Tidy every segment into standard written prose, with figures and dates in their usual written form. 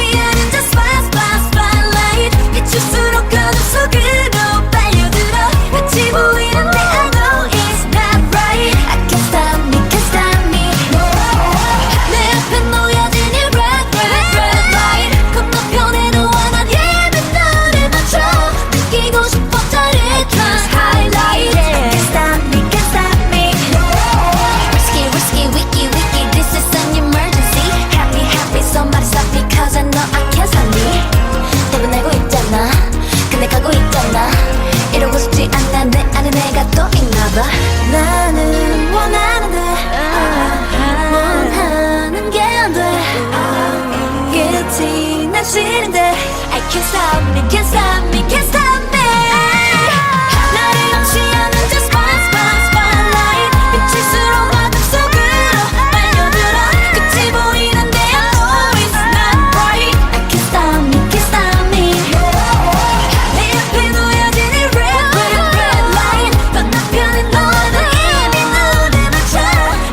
취하는 저 spotlight 비출수록 어둠 속으로 빨려들어 끝이 보이는데 I know it's not right I can't stop me, can't stop me 내 앞에 놓여진 이 red light 건너편에 너와 난 예쁜 너를 맞춰 느끼고 싶어 짜릿한 highlight I can't stop me, can't stop me Risky, risky, wiki, wiki This is an emergency Happy, happy, somebody stop me Cause I know I can't stop me 대변하고 있잖아 근데 가고 있잖아 이러고 싶지 않아 내 안에 내가 또 있나봐 나는 원하는데 원하는 게 안 돼 끝이 난 싫은데 I can't stop me, can't stop me, can't stop me 나를 염치하는 저 spotlight 비칠수록 어둠 속으로 빨려들어 끝이 보이는데 I know it's not right I can't stop me, can't stop me 내 앞에 놓여진 이 red light 건너편에 너와 나 이미 눈을 맞춰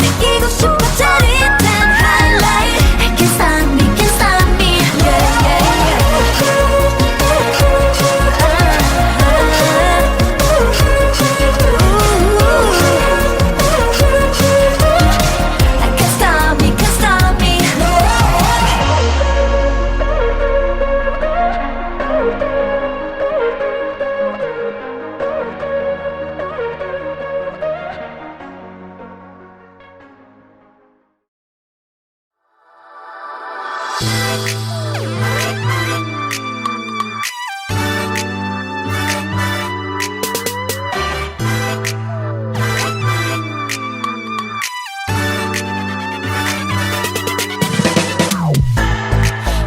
느끼고 싶어 짜릿한 highlight I can't stop me, can't stop me yeah, yeah, I can't stop me, can't stop me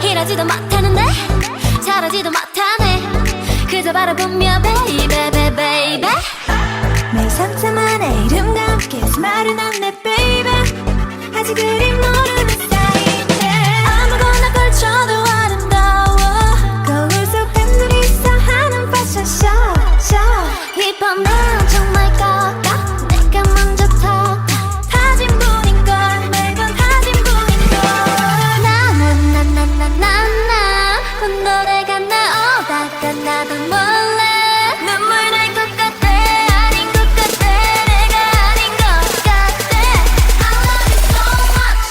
이러지도 못하는데 저러지도 못하네 그저 바라보며 baby baby baby 내 상처만의 이름과 함께 스마일은 안내 baby 아직 그림 모르는 사이인데 아무거나 걸쳐도 아름다워 거울 속 팬들이 있어 하는 패션 show 이번 난 정말 꺾어 내가 먼저 턱 타진 분인걸 매번 타진 분인걸 나나나나나나 곧 노래가 나오다가 나도 몰래 눈물 날 것 같아 아닌 것 같아 내가 아닌 것 같아 I love you so much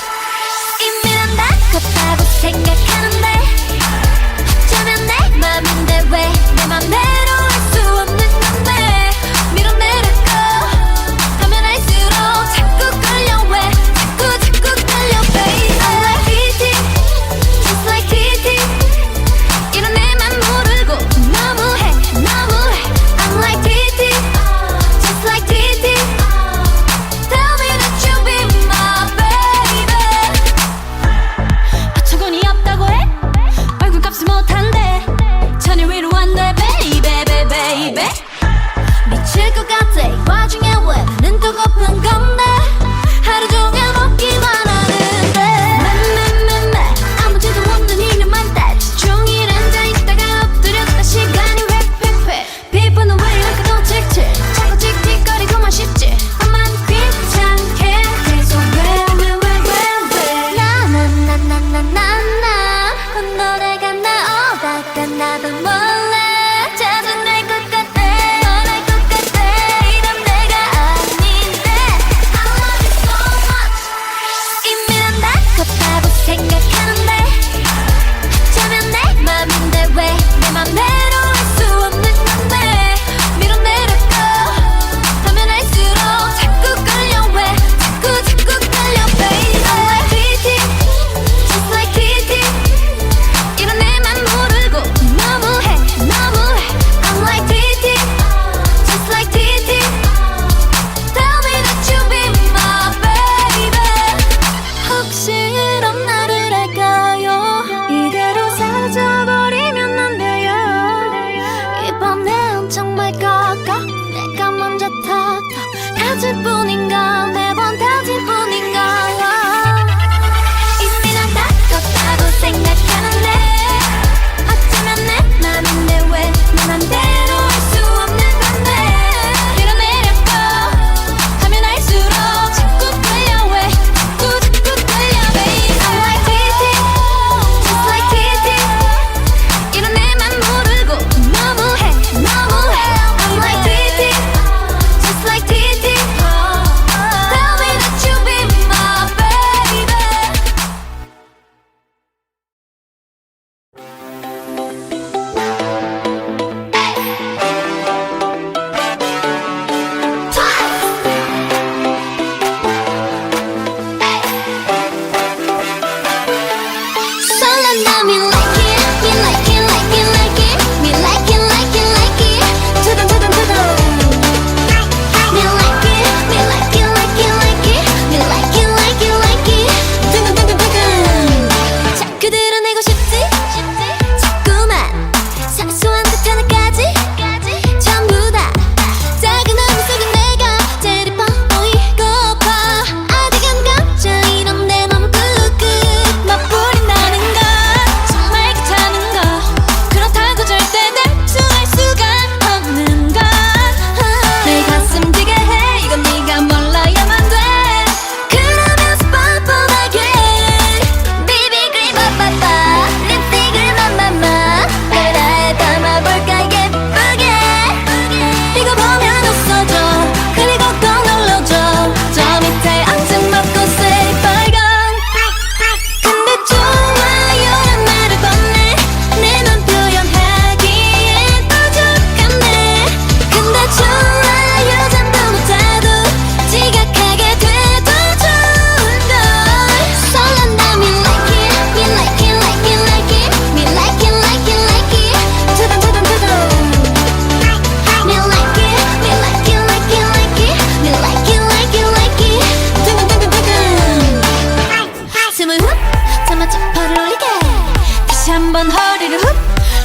한번 허리를 훅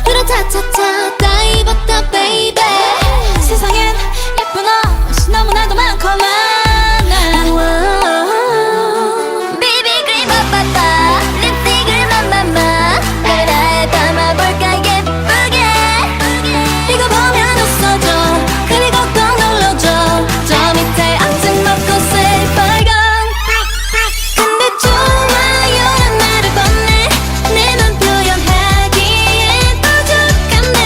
으라차차차 다 입었다 baby 세상엔 예쁜 옷이 너무나도 많고 비비크림 빠빠빠 립스틱을 맘맘마 그래 담아볼까 예쁘게 이거 보면 웃어줘 그리고 꼭 눌러줘 저 밑에 아직 먹고 새빨간 근데 좋아요란 말을 건네 내 맘 표현하기엔 부족하네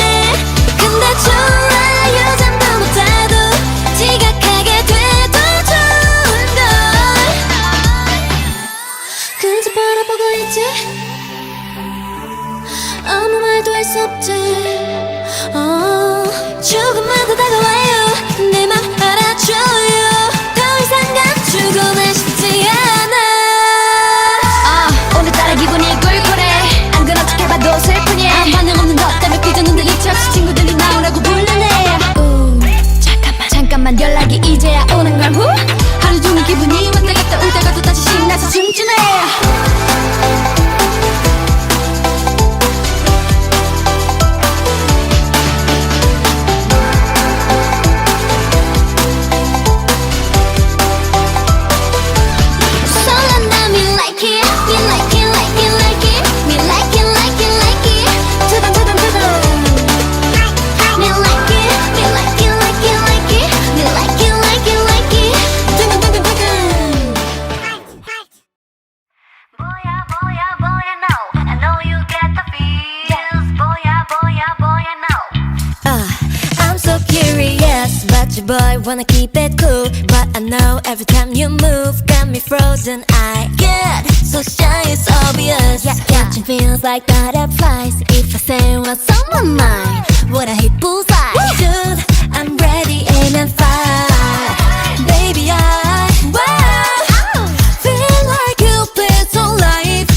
근데 좋아요 잠도 못하도 지각하게 돼도 좋은걸 그저 바라보고 있지 아무 말도 할 수 없지 조금만 더 다가와요 내 맘 알아줘요 더 이상 감추고는 싶지 않아 오늘따라 기분이 꿀꿀해 안 그런 척 해봐도 슬프니 반응 없는 것 때문에 삐졌는데 이치 없이 친구들이 나오라고 불러내 잠깐만 연락이 이제야 오는 걸 후 하루 종일 기분이 왔다 갔다 울다가 또 다시 신나서 춤추네 Boy, wanna keep it cool, but I know every time you move, got me frozen. I get so shy, it's obvious. Yeah, catching feels like butterflies. If I say what's on my mind, would I hit bullseye? Dude, I'm ready, aim and fire. Baby, I feel like Cupid's on life,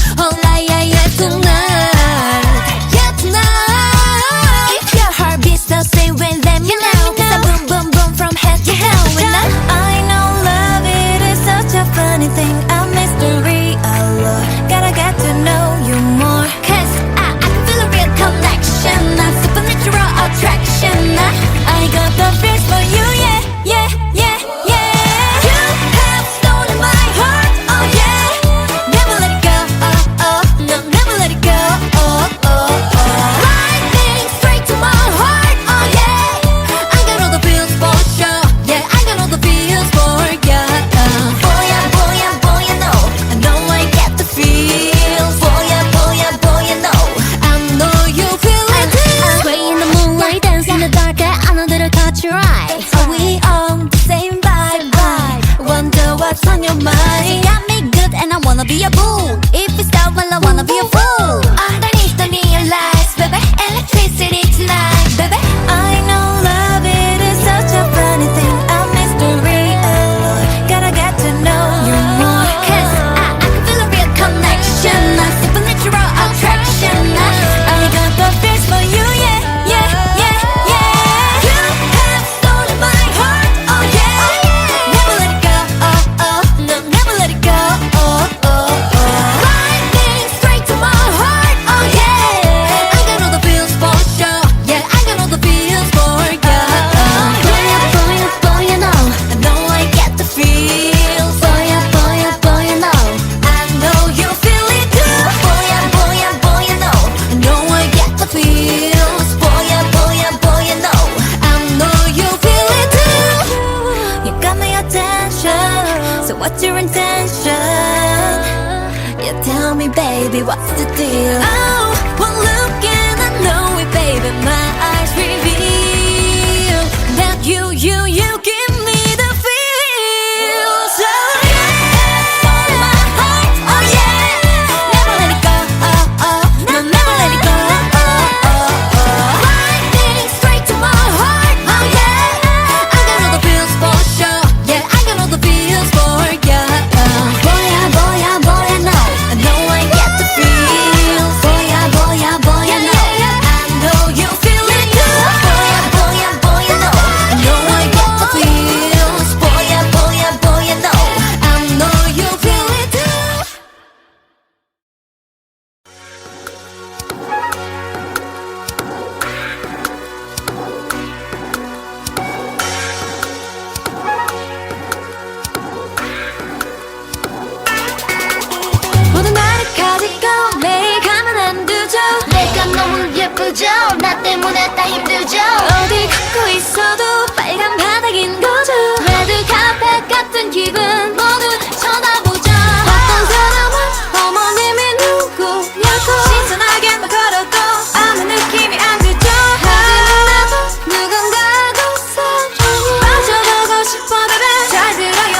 yeah, yeah, tonight. Yeah, tonight. If your heart beats the same way, let me know. Cause I boom, boom, boom from head to toe. I know love, it is such a funny thing, a mystery, allure. Gotta get to know you more. Cause I can feel a real connection, a supernatural attraction. I got the feels for you, yeah, yeah, yeah, yeah. You have stolen my heart, oh yeah. Never let it go, oh, oh, no, never let it go, oh, oh, oh. Lightning straight to my heart, oh yeah. I got all the feels for sure, yeah, I got all the feels for ya. Boy, I know, I know I get the feels. Boy, I know, I know you feel it too. Sway in the moonlight, dance in the dark, I know that I caught your eye. Are we on the same vibe? Wonder what's on your mind. You got me good and I wanna be a fool. If it's down, well I wanna be a fool. Underneath the neon lights, baby, electricity tonight, baby. I know love, it is such a funny thing, a mystery, allure. Gotta get to know you more. Cause I can feel a real connection, a supernatural attraction. I got the feels for you, yeah, yeah, yeah, yeah. You have stolen my heart, oh yeah. Never let it go, oh, oh, no, never let it go, oh, oh, oh. Lightning straight to my heart, oh yeah. I got all the feels for sure, yeah, I got all the feels for ya. Boy, I know, I know I get the feels. Boy, I know, I know you feel it too. Boy, I know, I know I get the feels. Boy, I know, I know you feel it too. You got my attention, so what's your intention? Yeah, tell me, baby, what's the deal? Oh, one look and I know it, baby. My eyes reveal that you give me the feels. Oh yeah, stole my heart, oh yeah. Never let it go, oh oh, no, never let it go, oh oh oh. Lightning straight to my heart, oh yeah. I got all the feels for sure, yeah, I got all the feels for ya. Boy, I know, I know I get the feels. Boy, I 힘들죠 나 때문에 다 힘들죠 어디 걷고 있어도 빨간 바닥인 거죠 레드 카펫 같은 기분 모두 쳐다보죠 어떤 사람은 어머님이 누구냐고 신선하게만 걸어도 아무 느낌이 안 들죠 하지만 나도 누군가하고 사랑에 빠져보고 싶어 baby 잘 들어요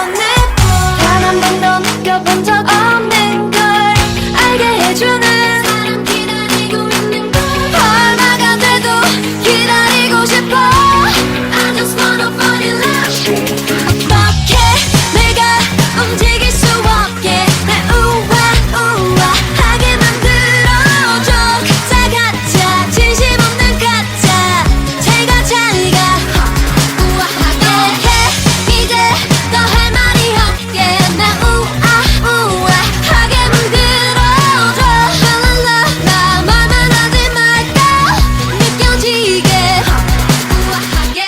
단 한 번도 느껴본 적 없는 걸 알게 해주는 사람 기다리고 있는 걸 얼마가 돼도 기다리고 싶어 I just wanna fall in love 어떻게 내가 움직일 수 없게 날 우아하게 만들어줘 가짜 가짜 진심 없는 가짜 제가 잘가 우아하게 해 이제 더 할 말이 없게 날 우아하게 만들어줘 랄랄라 나 말만 하지 말까 느껴지게 우아하게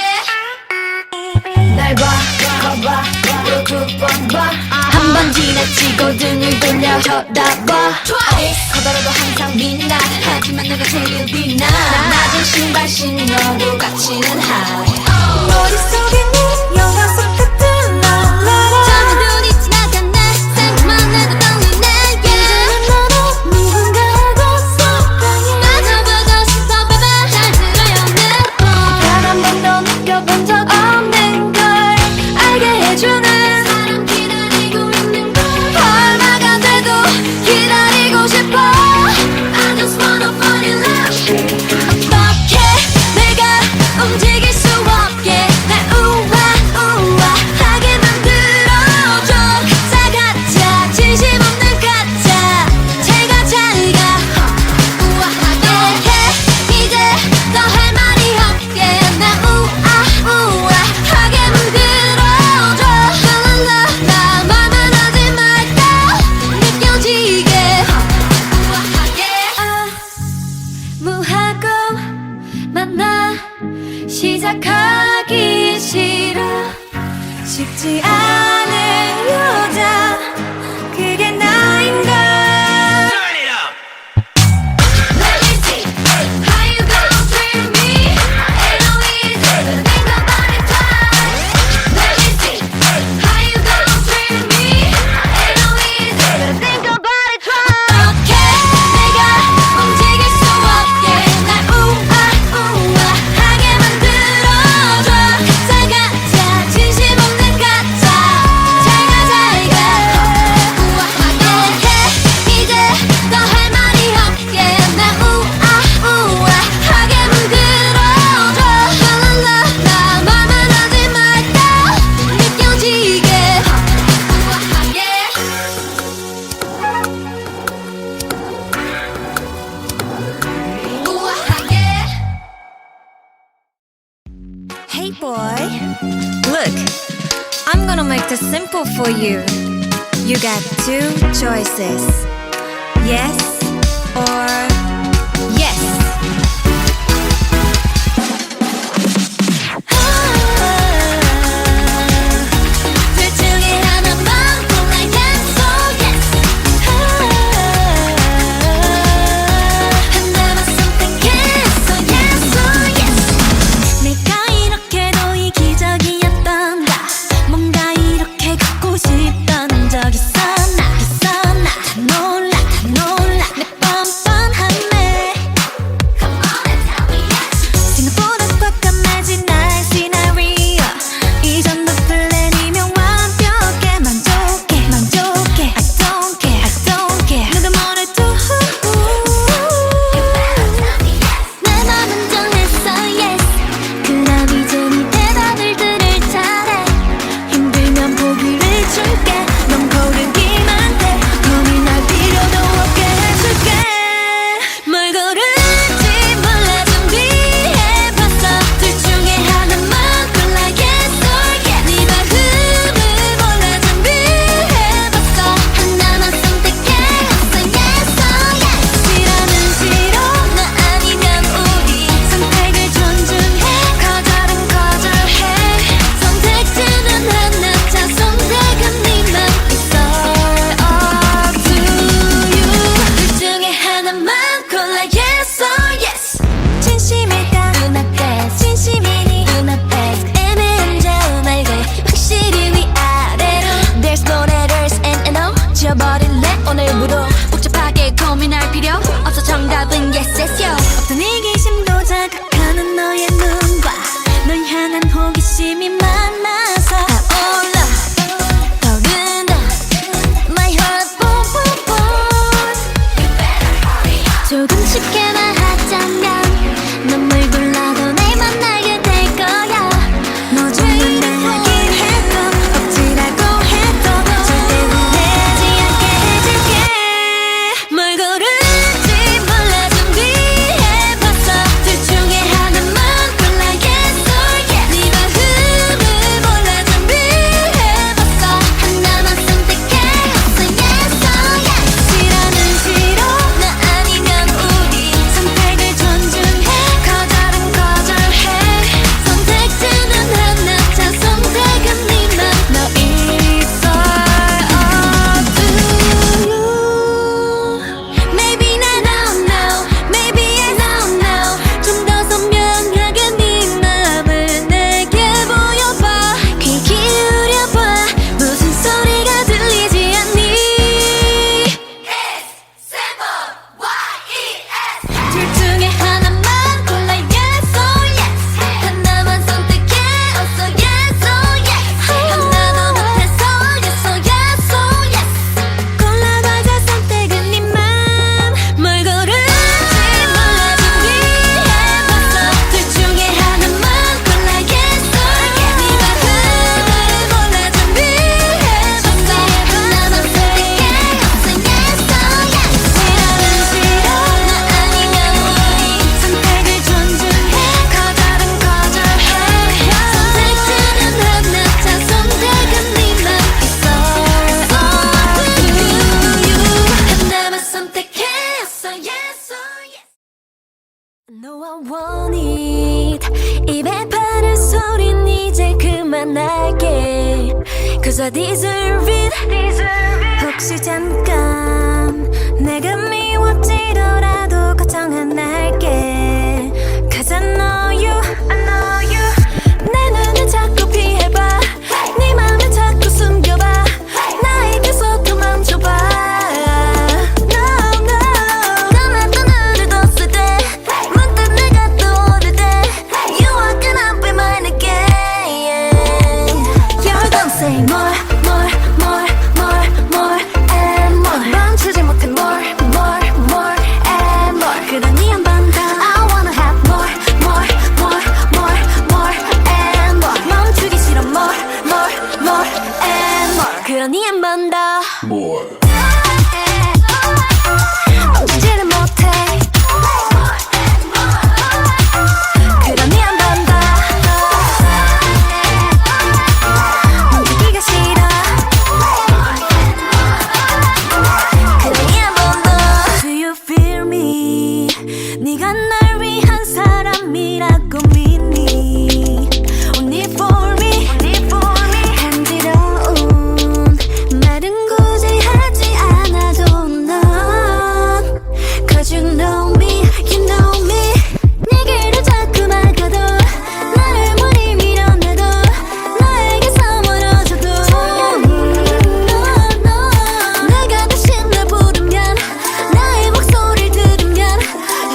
날 봐, 봐봐, 또 두 번 봐. 한 번 지나치고 등을 돌려 쳐다봐. 커다라도 항상 빛나. 하지만 내가 제일 빛나. 낮은 신발 신어도 갇히는 high. 머릿속에 네 영화 속 같은 랄라라. 잠이 눈이 지나갔네. 생각만 해도 떨리네. 이제는 너도 누군가하고 사랑해. 맞아보고 싶어, baby. 잘 들어요, 내 말. 단 한 번도 느껴본 적 없는 걸 알게 해주는 사람 기다리고 있는 걸 얼마가 돼도 기다리고 싶어 I just wanna fall in love 어떻게 내가 움직일 수 없게 날 우아하게 만들어줘 가짜 가짜 진심 없는 가짜 제가 잘가 우아하게 해 이제 더 할 말이 없게 날 우아하게 만들어줘 랄랄라 나 말만 하지 말까 느껴지게 우아하게 무하고 만나 시작하기 싫어 쉽지 않은 여자 그게 나인가 Turn it up. Let me see how you gon' treat me. Ain't no easy, but think about it twice. Let me see how you gon' treat me. Ain't no easy, but think about it twice. 어떻게 내가 움직일 수 없게 날 우아하게 만들어줘 가짜 가짜 진심 없는 가짜 제가 잘가 우아하게 해 이제 더 할 말이 없게 날 우아하게 만들어줘 랄랄라 나 말만 하지 말까 느껴지게 우아하게 우아하게 Hey boy, look, I'm gonna make this simple for you. You got two choices, yes or yes. 둘 중에 하나만 골라 yes or yes 하나만 선택했어 yes or yes 내가 이렇게도 이기적이었던가 뭔가 이렇게 갖고 싶던 적 있었나 다 놀라 내 뻔뻔한 No, I want it. 입에 바른 소린 이제 그만할게. Cause I deserve it. 혹시 잠깐 내가 미워지더라도 걱정 안 할게. Cause I know you. 내 눈을 자꾸 피해봐. 네 맘을 자꾸 숨겨봐. 나에게 속도 멈춰봐. Say more, more, more, more, more and more. 멈추지 못해 more, more, more and more. 그러니 한 번 더. I wanna have more, more, more, more, more and more. 멈추기 싫어 more, more, more and more. 그러니 한 번 더. More. 멈추지는 못해. 그러니 한 번 더. 네가 날 위한 사람이라고 믿니? Only for me, 간지러운 말은 굳이 하지 않아도 넌 Cause you know me, you know me. 네게를 자꾸 막아도 나를 무리 밀어내도 너에게서 멀어져도 no. 내가 대신 날 부르면 나의 목소리를 들으면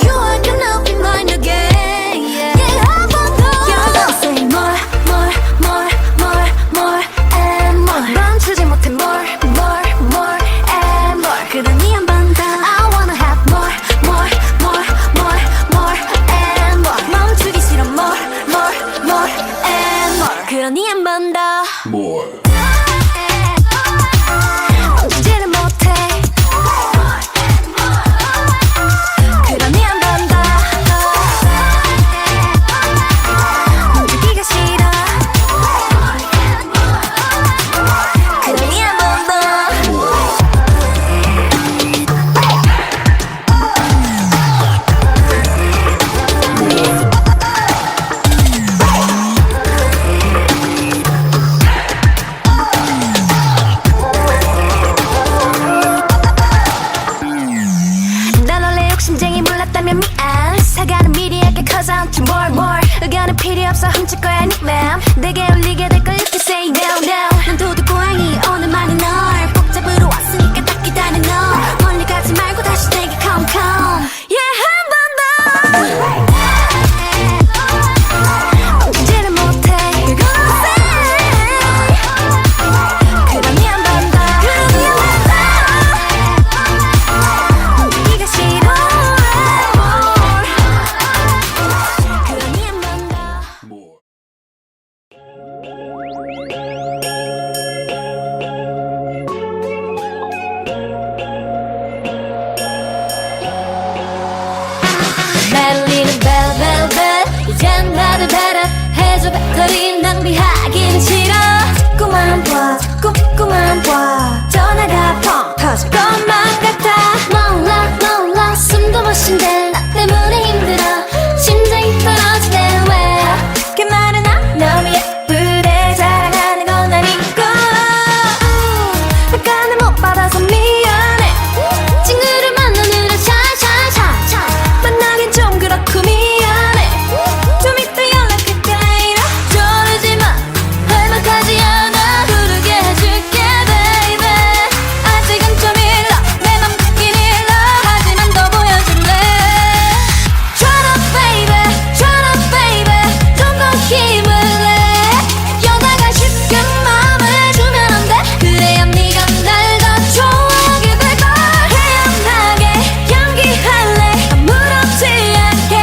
You are gonna be mine again. Yeah, 한 번 더. You're gonna say more, more, more, more, more and more. 멈추지 못해 more, more, more and more. 그러니 한 번 더. I wanna have more, more, more, more, more and more. 멈추기 싫어 more, more, more and more. 그러니 한 번 더. More. 멈추지는 못해. 그러니 한 번 더. 멈추기가 싫어. 그러니 한 번 더. 난 원래 욕심쟁이 몰랐다면 미안. 사과는 미리 할게 cause I want you more, more. 의견은 필요 없어 훔칠 거야 네 맘. 내게 울리게 될 걸 이렇게 say no, no. 난 도둑 고양이 오늘만이 널 꼭 잡으러 왔으니까 딱 기다려 너. 멀리 가지 말고 다시 내게 come, come. Yeah, 한 번 더. 멈추지는 못해. You're gonna say. 그러니 한 번 더. 그러니 한 번 더. 멈추기가 싫어. 그러니 한 번 더. More. 날 울리는 bell bell bell. 이젠 나를 배려해줘. 배터리 낭비하긴 싫어. 자꾸만 봐, 자꾸만 봐. 전화가 펑 터질 것만 같아. 몰라 숨도 못 쉰대. 나 때문에 힘들어. 심장이 떨어지네 왜. 그 말은 너무 예쁘대. 자랑하는 건 아니고. 약간은 못 받아서 미안해. 친구를 만나느라 샤샤샤. 만나긴 좀 그렇고 미안해. 좀 이따 연락할게. 저러지 마. 할만하지 않아. 부르게 해줄게 baby. 아직은 좀 일러. 내 맘 듣긴 일러. 하지만 더 보여줄래. Shut up baby. 좀 더 힘을 내. 여자가 쉽게 마음을 주면 안 돼. 그래야 네가 날 더 좋아하게 될걸. 태연하게 연기할래. 아무렇지 않게.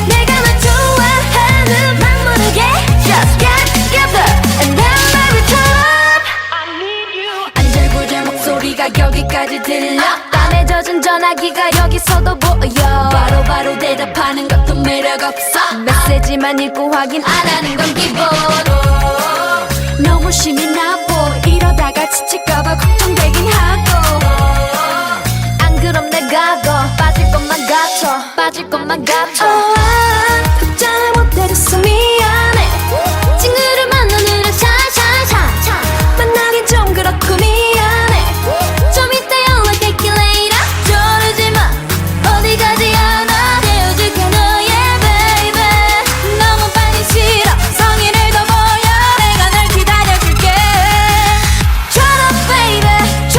내가 널 좋아하는 막 모르게. Just get together and then baby turn up. 안절부절 목소리가 여기까지 들려. 땀에 젖은 전화기가 여기서도 보여. 바로 대답하는 것도 매력 없어. 메시지만 읽고 확인 안 하는 건 기본. 너무 심이 나보. 이러다가 지칠까봐 걱정되긴 하고. 안 그럼 내가 더 빠질 것만 같아 빠질 것만 같아 답장을 못해줘서 미안해 친구를 만나느라 샤샤샤 만나긴 좀 그렇고 미안해 좀 이따 연락할게 later 저러지마 어디 가지 않아 헤어질게 너의 baby 너무 빨리 싫어 성의를 더 보여 내가 널 기다려줄게 Try to baby 좀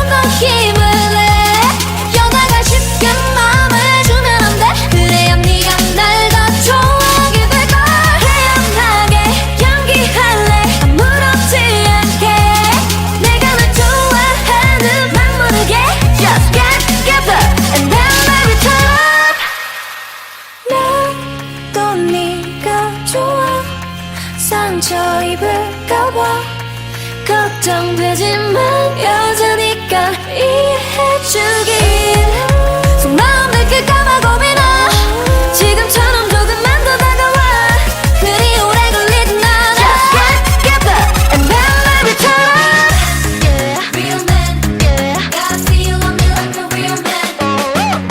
더 힘을 내 여자가 쉽게 마음을 주면 안 돼 그래야 네가 날 더 좋아하게 될걸 태연하게 연기할래 아무렇지 않게 내가 널 좋아하는 맘 모르게 Just get together and then baby turn up 또 네가 좋아 상처 입을까봐 걱정되지만 여자니까 이해해주길 속마음 들킬까봐 고민아 지금처럼 조금만 더 다가와 그리 오래 걸리진 않아 Just get together and then baby turn up yeah. Real man yeah. Gotta feel on me like a real man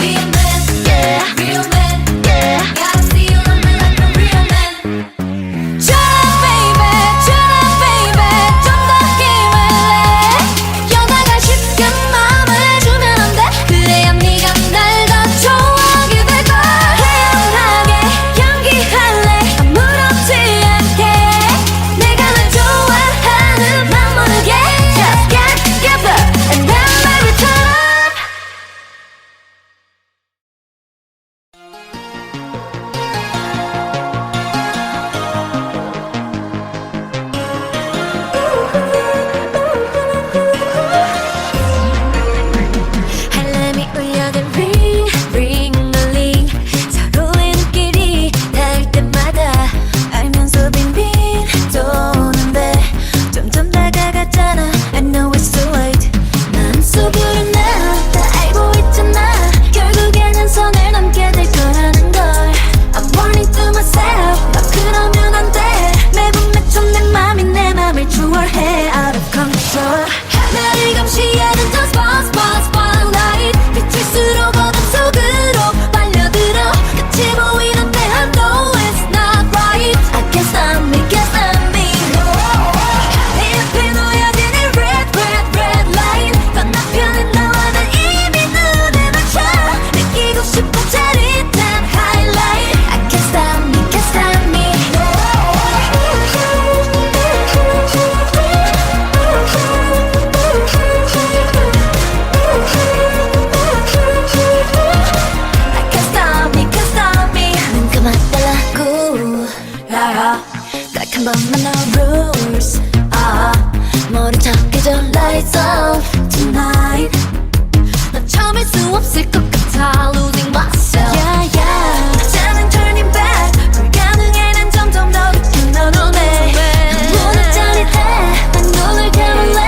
Real man yeah. Real man yeah. Gotta feel on me like a real man Try baby 좀 더 힘을 내 여자가 쉽게 마음을 주면 안 돼 그래야 네가 날 더 좋아하게 될걸 태연하게 연기할래 아무렇지 않게 내가 널 좋아하는 맘 모르게 Just get together and then baby turn up 알람이 울려든 ring ring ring 서로의 눈길이 닿을 때마다 알면서 빙빙 도는데 점점 다가갔잖아 I know it's too late 마음속으로 나 다 알고 있잖아 결국에는 선을 넘게 될 거라는 걸 I'm warning to myself 너 그러면 안 돼 매번 맺혀 내 맘이 내 맘을 추월해 out of control 나를 감시하는 저 spotlight 비칠수록 어둠 속으로 빨려들어 끝이 보이는데 I know it's not right I can't stop me 내 앞에 놓여진 이 red light 건너편에 너와 난 이미 눈에 맞춰 느끼고 싶은 짜릿한 highlight I can't stop me 눈 감아달라고 딱 한 번만 no rules 머리 적게져 lights off tonight 넌 참을 수 없을 것 같아 losing myself 자는 turning back 불가능해 난 점점 더 깊은 너 눈에 눈은 짜릿해 난 눈을 감을래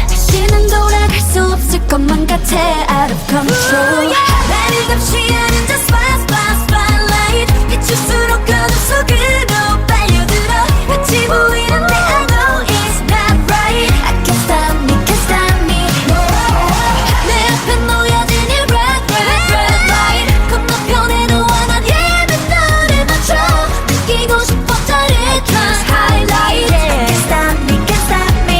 다시는 돌아갈 수 없을 것만 같아 out of control 나를 감시하는 저 spotlight 비출수록 어둠 속으로 빨려들어 끝이 보이는데 I know it's not right I can't stop me 내 앞에 놓여진 이 red light 건너편에 너와 난 이미 너를 맞춰 느끼고 싶어 짜릿한 highlight I can't stop me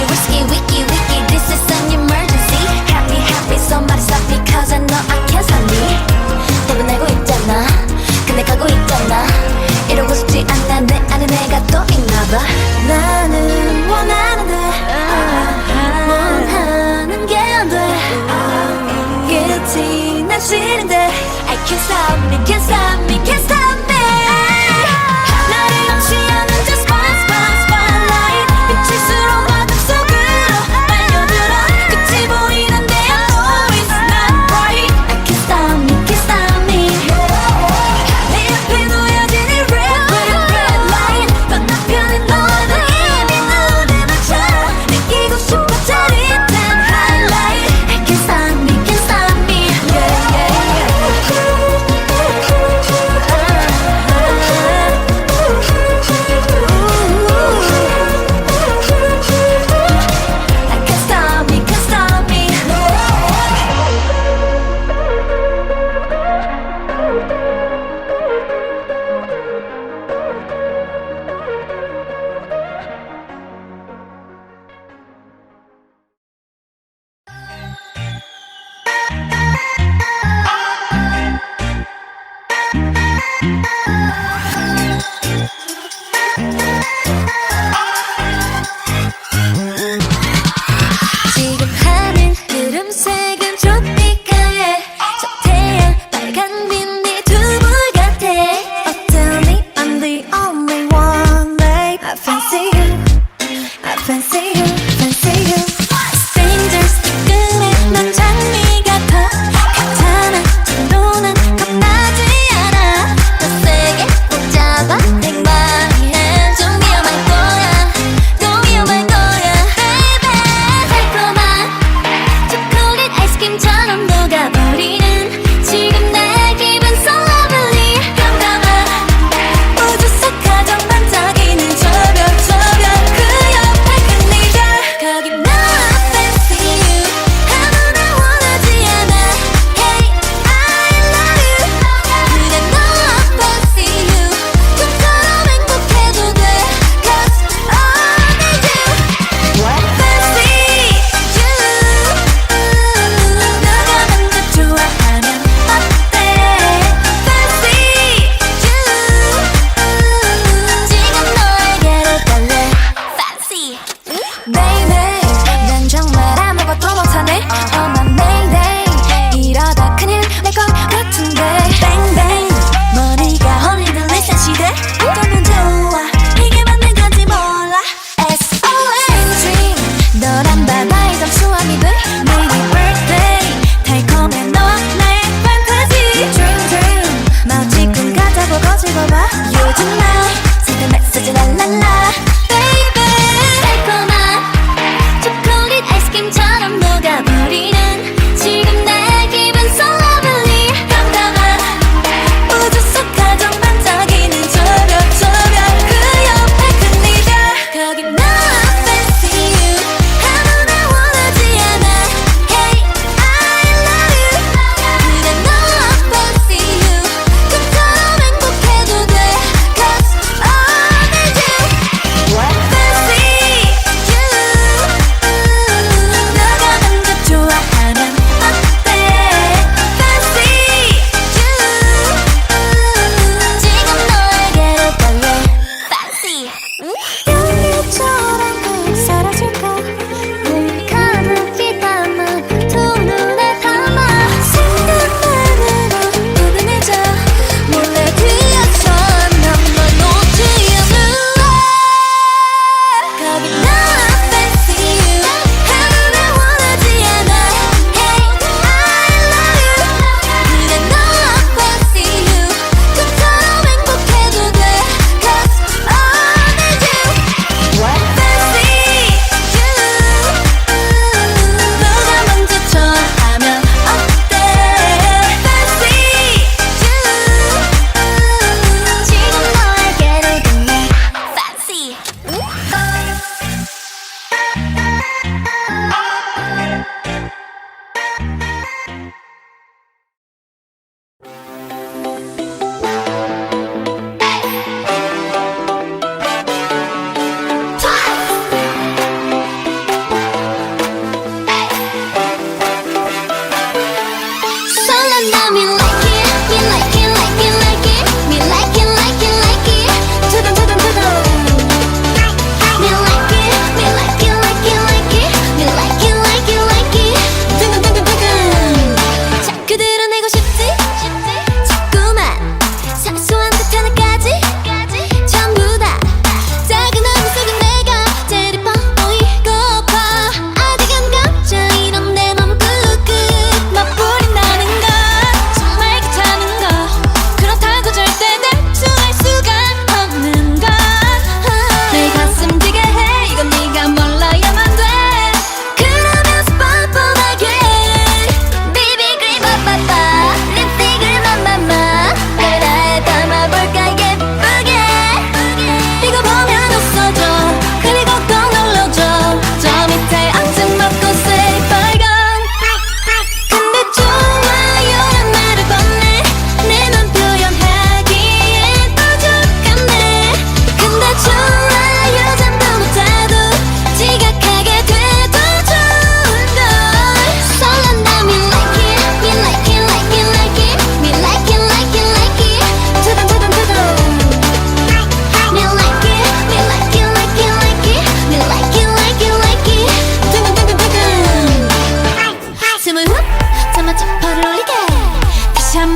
risky wiki this is an emergency happy somebody stop me cause I know I can't stop me 답은 알고 있잖아 근데 가고 있잖아 이러고 싶지 않아 내 안에 내가 또 있나봐 나는 원하는데 원하는 게 안 돼 끝이 난 싫은데 I can't stop me 나를 감시하는 저 spotlight 비칠수록 어둠 속으로 빨려들어 끝이 보이는데 I know it's not right I can't stop me 내 앞에 놓여진 이 red light 건너편에 너와 난 이미 눈에 맞춰 느끼고 싶어 짜릿한 highlight I can't stop me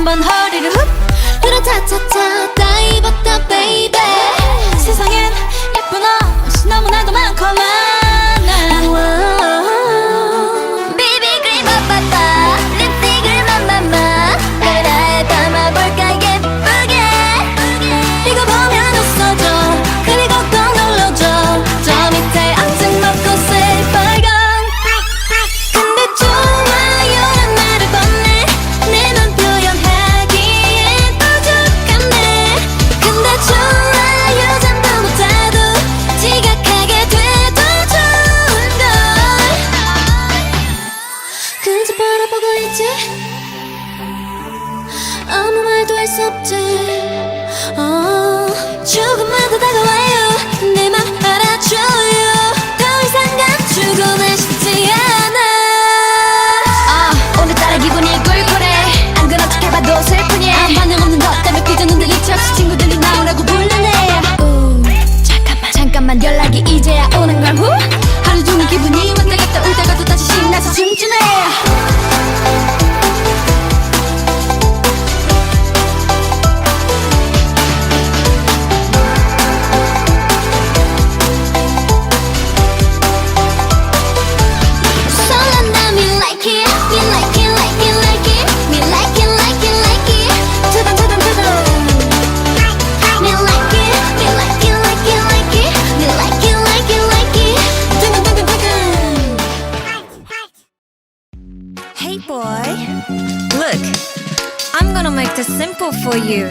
한번 허리를 훅 으라차차차 다 입었다 baby 세상엔 예쁜 옷이 너무나도 많고 많아 비비크림 빠빠빠 립스틱을 맘맘마 그래 담아볼까 예쁘게 이거 보면 웃어줘 그리고 꼭 눌러줘 저 밑에 아직 먹고 새빨간 근데 좋아요란 말을 건네 내 맘 표현하기엔 부족하네 근데 좋아요 잠도 못하도 지각하게 돼도 좋은걸 그저 바라보고 있지 아무 말도 할 수 없지 조금만 더 다가와요 내 맘 알아줘요 더 이상 감추고는 싶지 않아 오늘따라 기분이 꿀꿀해 안 그런 척 해봐도 슬프니 반응 없는 것 때문에 삐졌는데 일치 없이 친구들이 나오라고 불러내 잠깐만 연락이 이제야 오는 걸 후 하루 종일 기분이 왔다 갔다 울다가 또 다시 신나서 춤추네 설렌다 me like it, me like it, like it, like it, me like it, like it, like it. 두번 me like it, me like it, like it, like it, me like it, like it, like it. Hey boy, look, I'm gonna make this simple for you.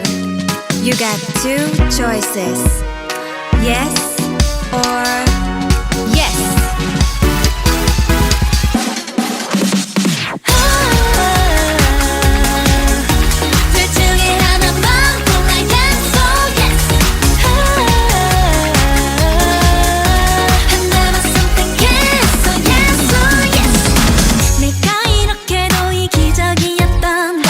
You got two choices. Yes or yes. 둘 중에 하나만 골라 yes or yes. 하나만 선택했어 yes or yes. 내가 이렇게도 이기적이었던가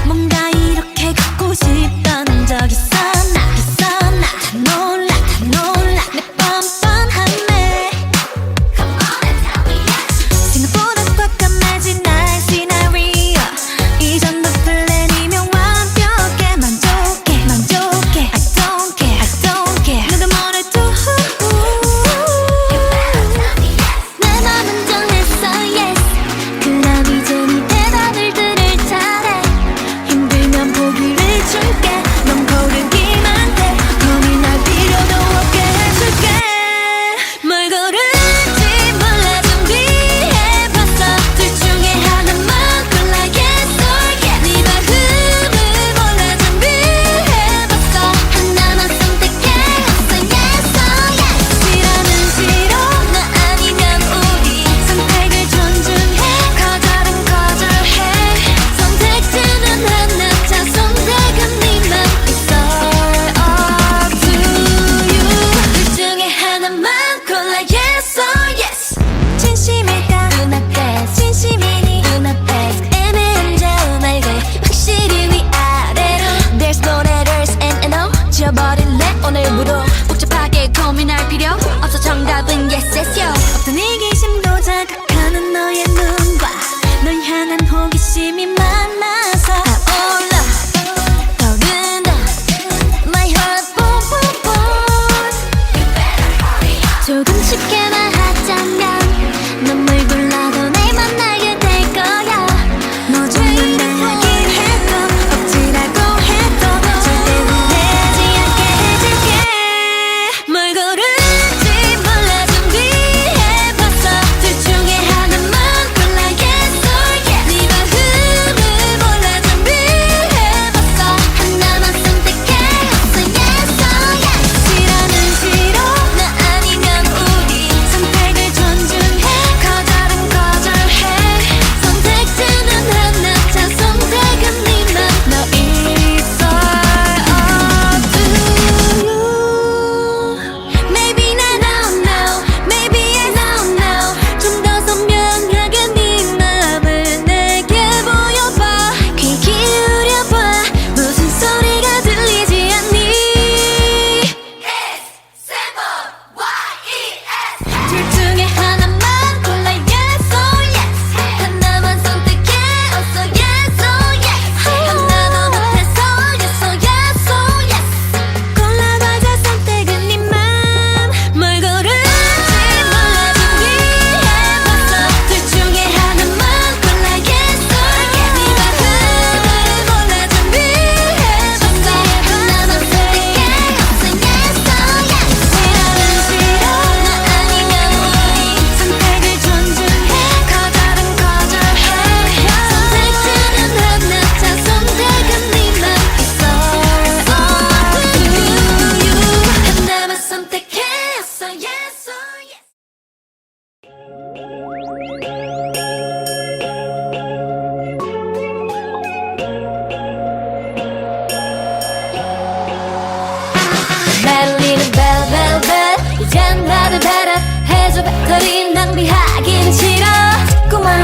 뭔가 이렇게 갖고 싶던 적 있었나 다 놀라 내 뻔뻔한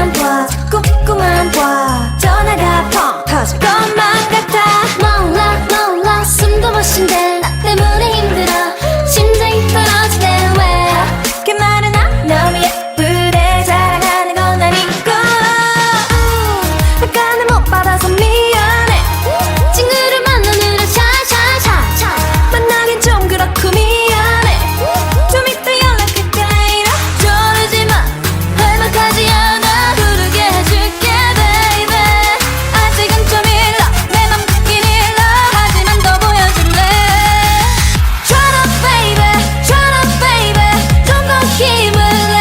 자꾸만 봐 자꾸만 봐 전화가 펑 터질 것만 같아 몰라 몰라 숨도 못 쉰대 나 때문에 힘들어 심장이 떨어지네 왜 그 말은 너무 예쁘대 자랑하는 건 아니고 약간은 못 받아서 미안해 친구를 만나느라 샤샤샤샤 만나긴 좀 그렇고 미안해 좀 이따 연락할게 later 저러지마 할만하지 않아 부르게 해줄게 baby 아직은 좀 일러 내 맘 듣긴 일러 하지만 더 보여줄래 Shut up baby Shut up baby 좀 더 힘을 내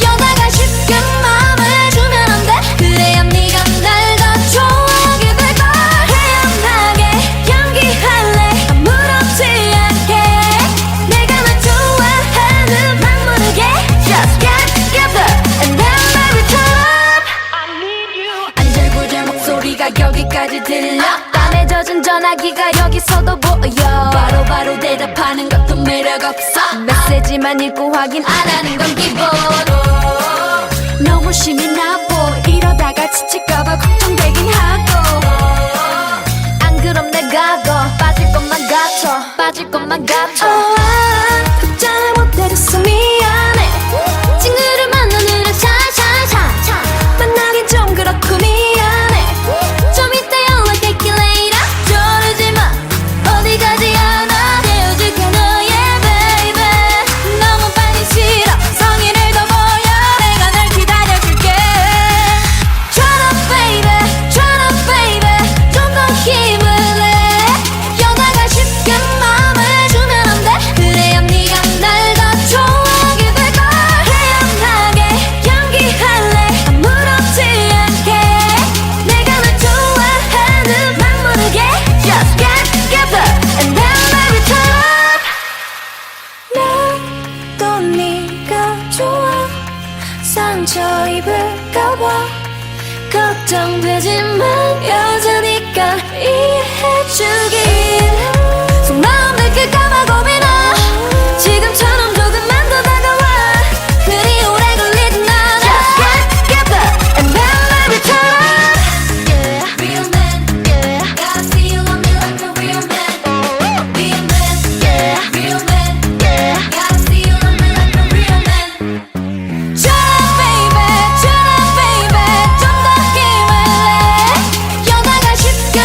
여자가 쉽게 마음을 주면 안돼 그래야 네가 날 더 좋아하게 될걸 태연하게 연기할래 아무렇지 않게 내가 널 좋아하는 막 모르게 Just get together and then baby turn up 안절부절 목소리가 여기까지 들려 땀에 젖은 전화기가 여기서도 보여 바로바로 대답하는 것도 매력 없어 메시지만 읽고 확인 안 하는 건 기본 너무 심이 나보 이러다가 지칠까봐 걱정되긴 하고 안 그럼 내가 더 빠질 것만 같아 빠질 것만 같아 답장을 못해줘서 미안해 친구를 만나느라 샤샤샤 만나긴 좀 그렇고 미안해 좀 이따 연락할게 later 저러지마 어디 가지 않아 헤어질게 너의 baby 너무 빨리 싫어 성의를 더 보여 내가 널 기다려줄게 Shut up baby Shut up baby 좀 더 힘을 내 여자가 쉽게 마음을 주면 안돼 그래야 네가 날 더 좋아하게 될걸 태연하게 연기할래 아무렇지 않게 내가 널 좋아하는 막 모르게 Just get together and then baby turn up 난또 네가 좋아 상처 입을까봐 걱정되지만 여자니까 이해해주길 속마음 들킬까 봐 고민아 지금처럼 조금만 더 다가와 그리 오래 걸리진 않아 Just get together and then baby turn up Yeah real man Yeah gotta feel on me like a real man Real man Yeah real man Yeah gotta feel on me like a real man Shut up baby 좀 더 힘을 내 여자가 쉽게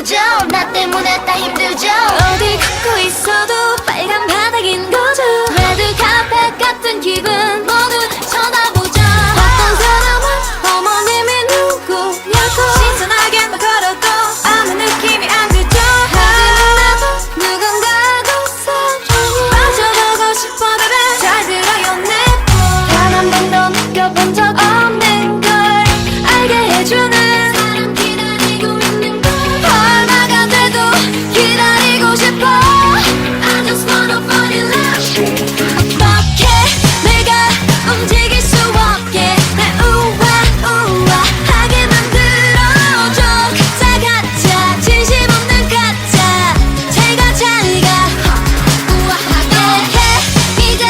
아프죠 나 때문에 다 힘들죠 어디 걷고 있어도 빨간 바닥인 거죠. 레드 카펫 같은 기분 모두 쳐다보죠 어떤 사람은 어머님이 누구냐고 신선하게만 걸어도 아무 느낌이 안 들죠. 하지만 나도 누군가하고 사랑에 빠져보고 싶어 baby. 잘 들어요 단 한 번도 느껴본 적 없는 걸 알게 해주는 사람 기다리고 있는 걸 얼마가 돼도 기다리고 싶어 I just wanna fall in love 어떻게 내가 움직일 수 없게 날 우아하게 만들어줘. 가짜 가짜 진심 없는 가짜 제가 잘가 우아하게 해 이제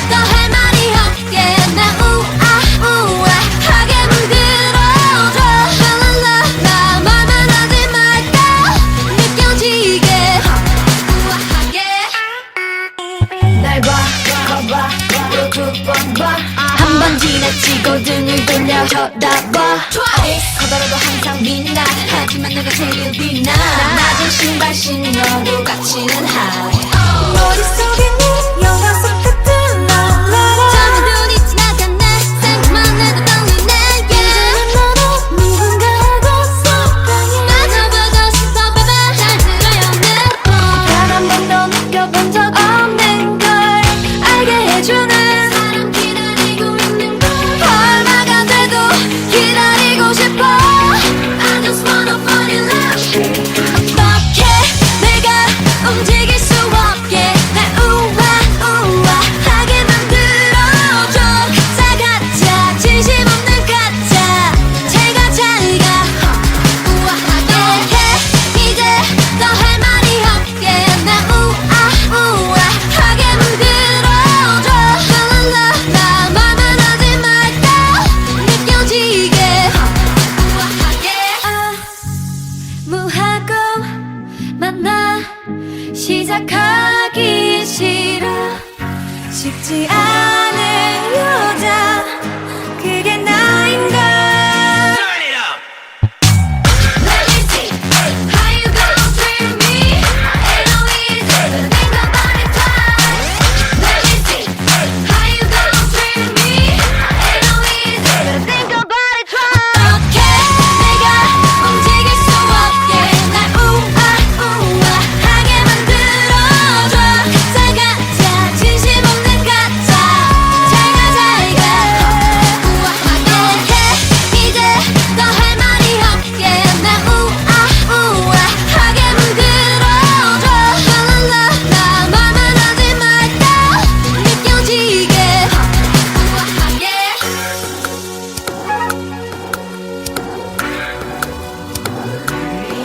더 할 말이 없게 날 우아하게 만들어줘. 랄랄라 나 말만 하지 말까 느껴지게 우아하게 날 봐, 봐봐, 또 두 번 봐. 한 번 지나치고 등을 돌려 쳐다봐. Twice 커버라도 항상 빛나. 하지만 내가 제일 빛나. 낮은 신발 신어도 갇히는 high. 머릿속에 네 영화 속 같은 랄라라 잠이 눈이 지나갔네. 생각만 해도 떨리네. 이제는 너도 누군가하고 사랑해 맞아보고 싶어, baby. 잘 들어요, 내 말. 단 한 번도 느껴본 적 없는 걸 알게 해주는 사람 기다리고 있는 걸 얼마가 돼도 기다리고 싶어. I just wanna fall in love. 어떻게 내가 움직일 수 없게 날 우아하게 만들어줘. 가짜 가짜 진심 없는 가짜 제가 잘가 우아하게 해 이제 더 할 말이 없게 날 우아하게 만들어줘. 랄랄라 나 말만 하지 말까 느껴지게 우아하게 무하고 만나 시작하기 싫어. 쉽지 않은 여자 그게 나인가. Turn it up. Let me see how you gonna treat me. Ain't no easy to think about it twice. Let me see how you gonna treat me. Ain't no easy to think about it twice. 어떻게 내가 움직일 수 없게 날 우아하게 만들어줘. 가짜 가짜 진심 없는 가짜 제가 잘가 우아하게 해 이제 더 할 말이 없게 날 우아하게 만들어줘. 랄랄라 나 말만 하지 말까 느껴지게 우아하게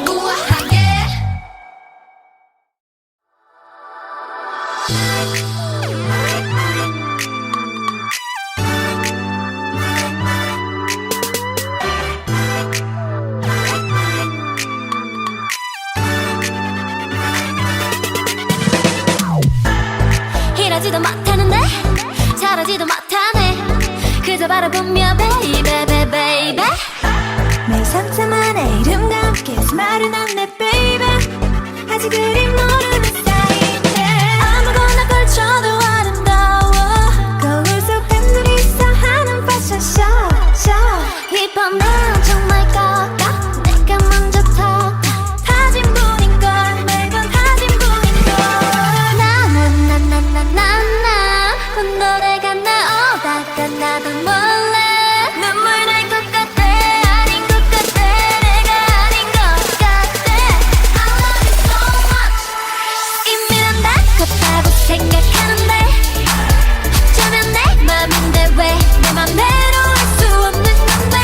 우아하게 이러지도 못하는데 저러지도 못하네. 그저 바라보며 baby baby 매일 상처만의 이름과 함께 스마일은 안내 baby. 아직 그림 모르는 사이인데 아무거나 걸쳐도 아름다워. 거울 속 팬들이 있어 하는 패션 쇼 이번 난 정말 꺾어 내가 먼저 터 타진 분인걸 매번 타진 분인걸 나나나나나나 곧 노래가 나오다가 나도 몰래 눈물 날 것 같아. 아닌 것 같아. 내가 아닌 것 같아. I love you so much. 이미 난 다급하고 생각하는데 어쩌면 내 맘인데 왜 내 맘대로 할 수 없는 건데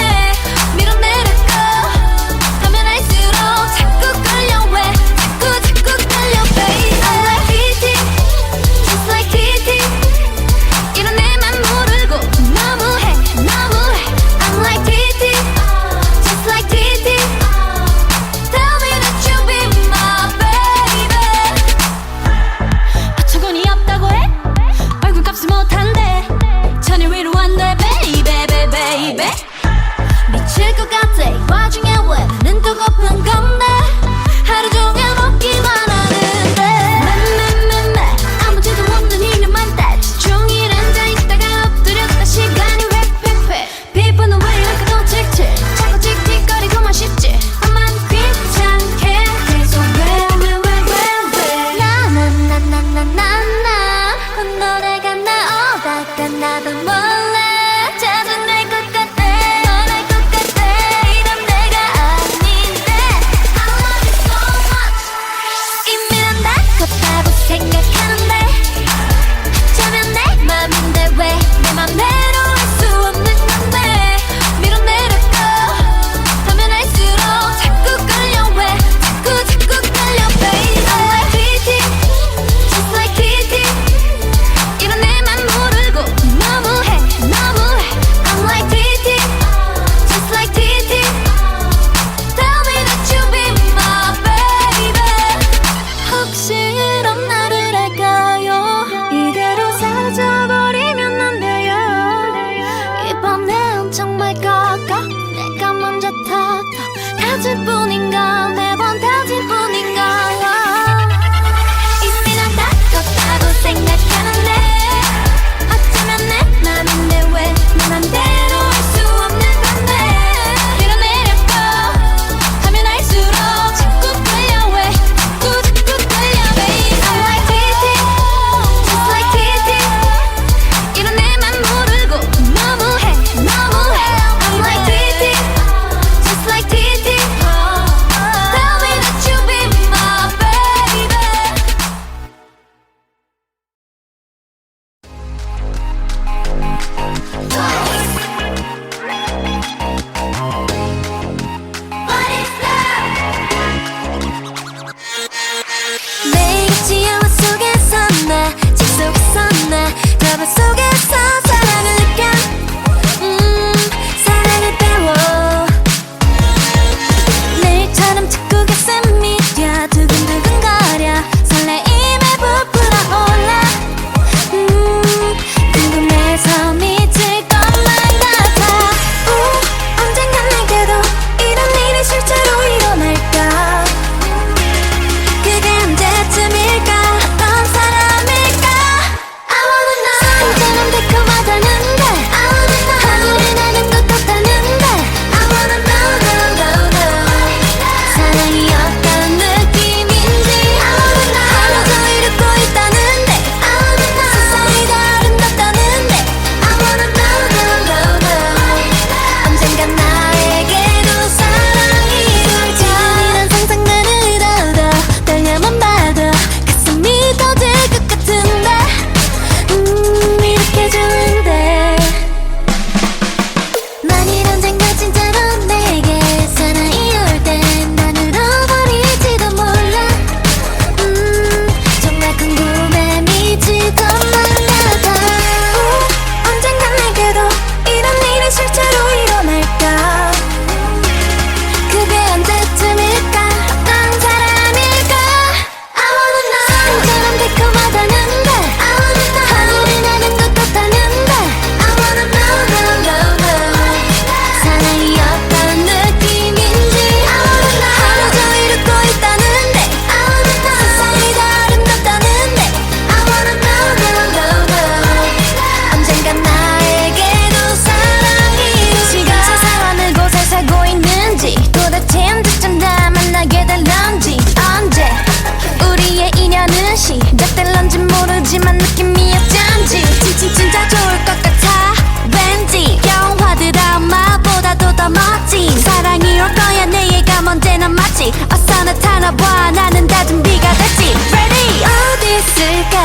사랑이 올 거야 내 예감 언제나 맞지 어서 나타나봐 나는 다 준비가 됐지 Ready 어디 있을까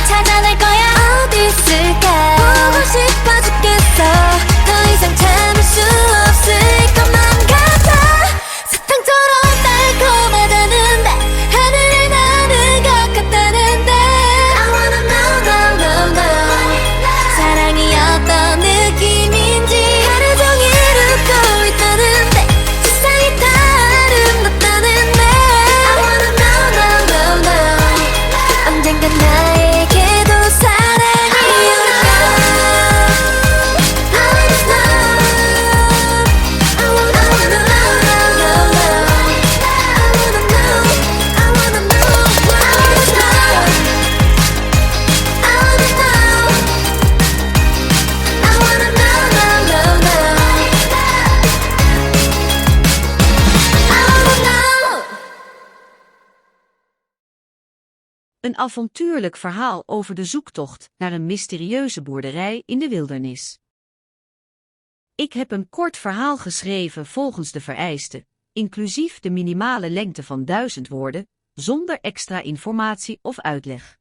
찾아낼 거야 어디 있을까 보고 싶어 죽겠어 더 이상 참을 수 없을 것만 같아 사탕처럼 달콤하다는데 하늘을 나는 것 같다는데 I wanna know, know, know, know 사랑이 어떤 느낌인지 하루 종일 웃고 있다는데 세상이 다 아름답다는데 I wanna know, know, know, know 언젠간 나에게도 사랑이 올까 I wanna know I wanna know, know, know, know I wanna know I wanna know I wanna know I wanna know I wanna know, know, know, know I wanna know Een avontuurlijk verhaal over de zoektocht naar een mysterieuze boerderij in de wildernis. Ik heb een kort verhaal geschreven volgens de vereisten, inclusief de minimale lengte van 1000 woorden, zonder extra informatie of uitleg.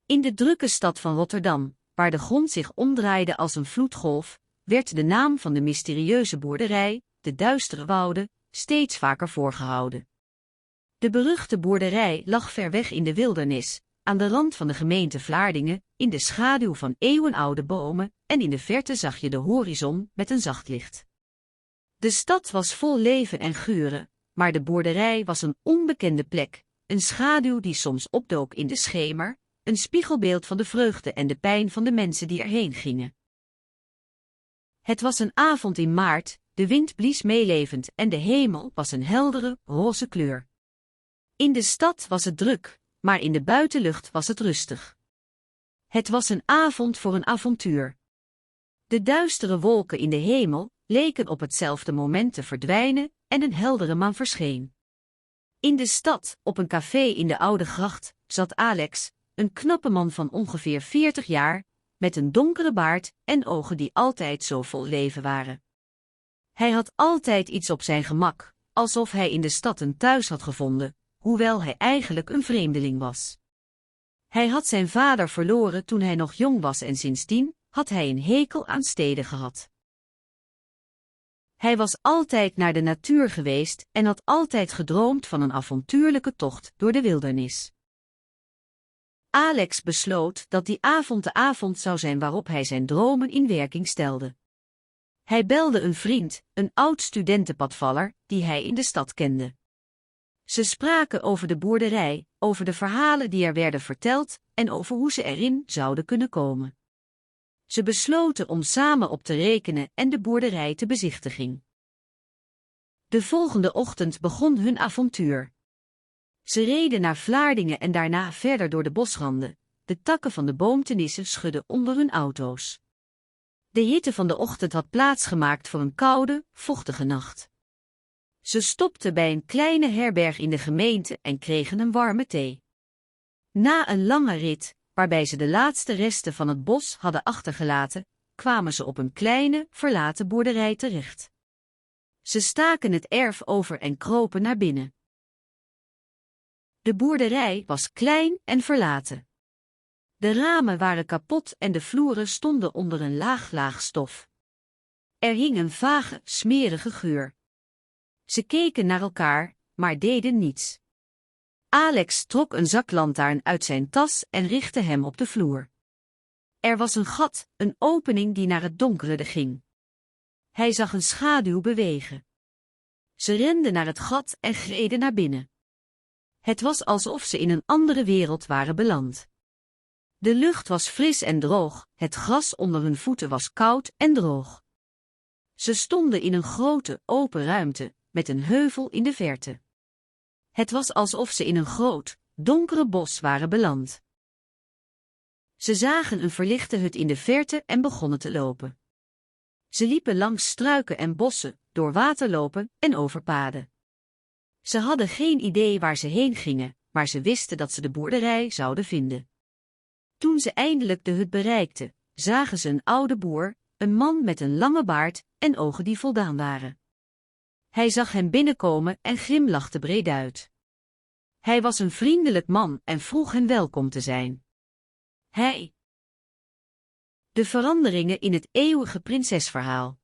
In de drukke stad van Rotterdam, waar de grond zich omdraaide als een vloedgolf, werd de naam van de mysterieuze boerderij, de Duistere Wouden, steeds vaker voorgehouden. De beruchte boerderij lag ver weg in de wildernis, aan de rand van de gemeente Vlaardingen, in de schaduw van eeuwenoude bomen, en in de verte zag je de horizon met een zacht licht. De stad was vol leven en geuren, maar de boerderij was een onbekende plek, een schaduw die soms opdook in de schemer, een spiegelbeeld van de vreugde en de pijn van de mensen die erheen gingen. Het was een avond in maart, de wind blies meelevend en de hemel was een heldere, roze kleur. In de stad was het druk, maar in de buitenlucht was het rustig. Het was een avond voor een avontuur. De duistere wolken in de hemel leken op hetzelfde moment te verdwijnen en een heldere maan verscheen. In de stad, op een café in de Oude Gracht, zat Alex, een knappe man van ongeveer 40 jaar, met een donkere baard en ogen die altijd zo vol leven waren. Hij had altijd iets op zijn gemak, alsof hij in de stad een thuis had gevonden, hoewel hij eigenlijk een vreemdeling was. Hij had zijn vader verloren toen hij nog jong was en sindsdien had hij een hekel aan steden gehad. Hij was altijd naar de natuur geweest en had altijd gedroomd van een avontuurlijke tocht door de wildernis. Alex besloot dat die avond de avond zou zijn waarop hij zijn dromen in werking stelde. Hij belde een vriend, een oud studentenpadvaller, die hij in de stad kende. Ze spraken over de boerderij, over de verhalen die er werden verteld en over hoe ze erin zouden kunnen komen. Ze besloten om samen op te rekenen en de boerderij te bezichtigen. De volgende ochtend begon hun avontuur. Ze reden naar Vlaardingen en daarna verder door de bosranden. De takken van de boomtenissen schudden onder hun auto's. De hitte van de ochtend had plaatsgemaakt voor een koude, vochtige nacht. Ze stopten bij een kleine herberg in de gemeente en kregen een warme thee. Na een lange rit, waarbij ze de laatste resten van het bos hadden achtergelaten, kwamen ze op een kleine, verlaten boerderij terecht. Ze staken het erf over en kropen naar binnen. De boerderij was klein en verlaten. De ramen waren kapot en de vloeren stonden onder een laag stof. Er hing een vage, smerige geur. Ze keken naar elkaar, maar deden niets. Alex trok een zaklantaarn uit zijn tas en richtte hem op de vloer. Er was een gat, een opening die naar het donkere ging. Hij zag een schaduw bewegen. Ze renden naar het gat en gleden naar binnen. Het was alsof ze in een andere wereld waren beland. De lucht was fris en droog, het gras onder hun voeten was koud en droog. Ze stonden in een grote, open ruimte, met een heuvel in de verte. Het was alsof ze in een groot, donkere bos waren beland. Ze zagen een verlichte hut in de verte en begonnen te lopen. Ze liepen langs struiken en bossen, door waterlopen en over paden. Ze hadden geen idee waar ze heen gingen, maar ze wisten dat ze de boerderij zouden vinden. Toen ze eindelijk de hut bereikten, zagen ze een oude boer, een man met een lange baard, en ogen die voldaan waren. Hij zag hem binnenkomen en grimlachte breeduit. Hij was een vriendelijk man en vroeg hen welkom te zijn. De veranderingen in het eeuwige prinsesverhaal.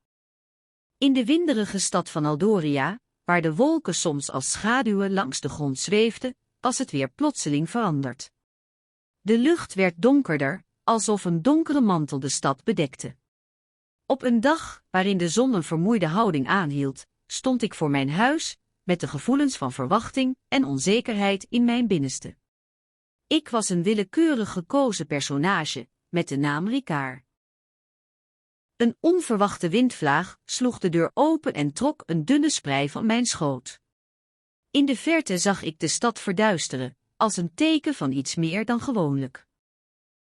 In de winderige stad van Aldoria, waar de wolken soms als schaduwen langs de grond zweefden, was het weer plotseling veranderd. De lucht werd donkerder, alsof een donkere mantel de stad bedekte. Op een dag, waarin de zon een vermoeide houding aanhield, stond ik voor mijn huis, met de gevoelens van verwachting en onzekerheid in mijn binnenste. Ik was een willekeurig gekozen personage, met de naam Ricard. Een onverwachte windvlaag sloeg de deur open en trok een dunne sprei van mijn schoot. In de verte zag ik de stad verduisteren, als een teken van iets meer dan gewoonlijk.